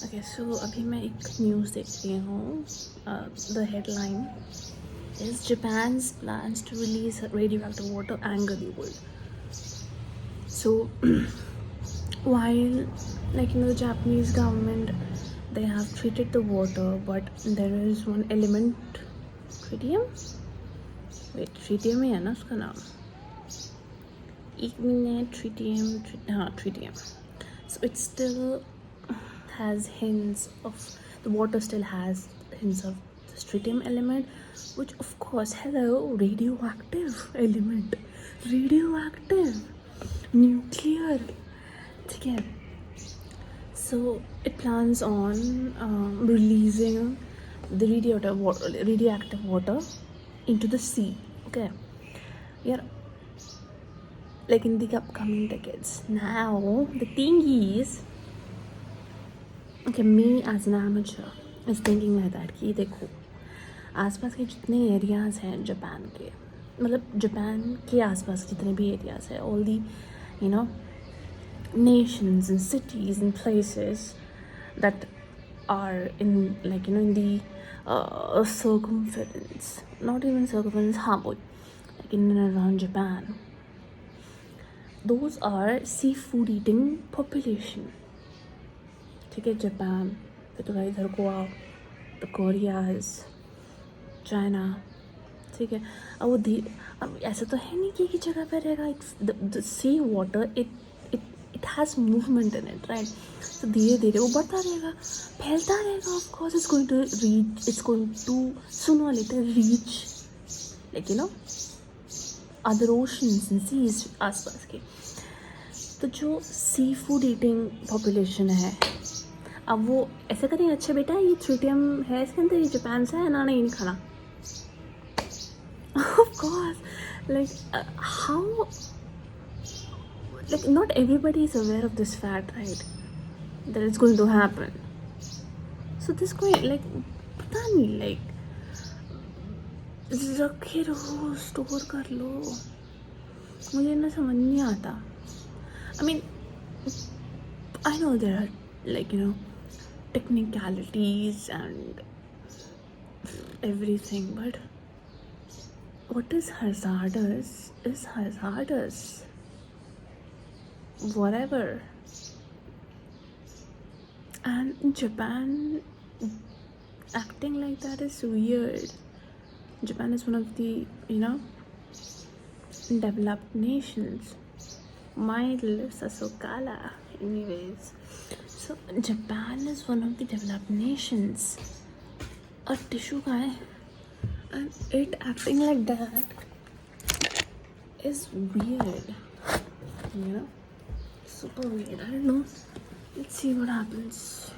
Okay, so अभी मैं एक न्यूज़ देख रही हूँ. The headline is Japan's plans to release radioactive water anger the world. So while the Japanese government, they have treated the water, but there is one element, tritium. Wait, tritium ही है ना उसका नाम? एक minute, tritium. So it still has hints of, the water still has hints of the tritium element, which of course, hello, radioactive element, radioactive, nuclear. Okay. So it plans on releasing the radioactive water into the sea. Okay. Yeah. Like in the upcoming decades. Now the thing is, okay, me as an amateur is thinking like that कि देखो आसपास के जितने areas हैं Japan के, मतलब Japan के आसपास जितने भी एरियाज़ हैं, all the nations and cities and places that are in in the circumference, not even circumference, like in and around Japan, those are seafood eating population. ठीक है, जापान, फिर तो इधर को आओ तो कोरियाज, चाइना, ठीक है. अब ऐसा तो है नहीं कि एक ही जगह पर रहेगा. The sea water it has movement in it, right. तो धीरे धीरे वो बढ़ता रहेगा, फैलता रहेगा. Of course it's going to sooner और later reach other oceans and seas आसपास के. तो जो सी फूड ईटिंग पॉपुलेशन है, अब वो ऐसा करेंगे, अच्छा बेटा ये ट्रिटियम है इसके अंदर, ये जापान से है ना, नहीं खाना. Of course, how, not everybody is aware of this fact, right, that it's going to happen. So this going पता नहीं, रखे रहो, स्टोर कर लो, मुझे ना समझ नहीं आता. I mean, I know there are technicalities and everything, but what is hazardous is hazardous, whatever. And Japan acting like that is weird. Japan is one of the developed nations. My lips are so kala. Anyways, so Japan is one of the developed nations. A tissue guy, and it acting like that is weird. Super weird. I don't know. Let's see what happens.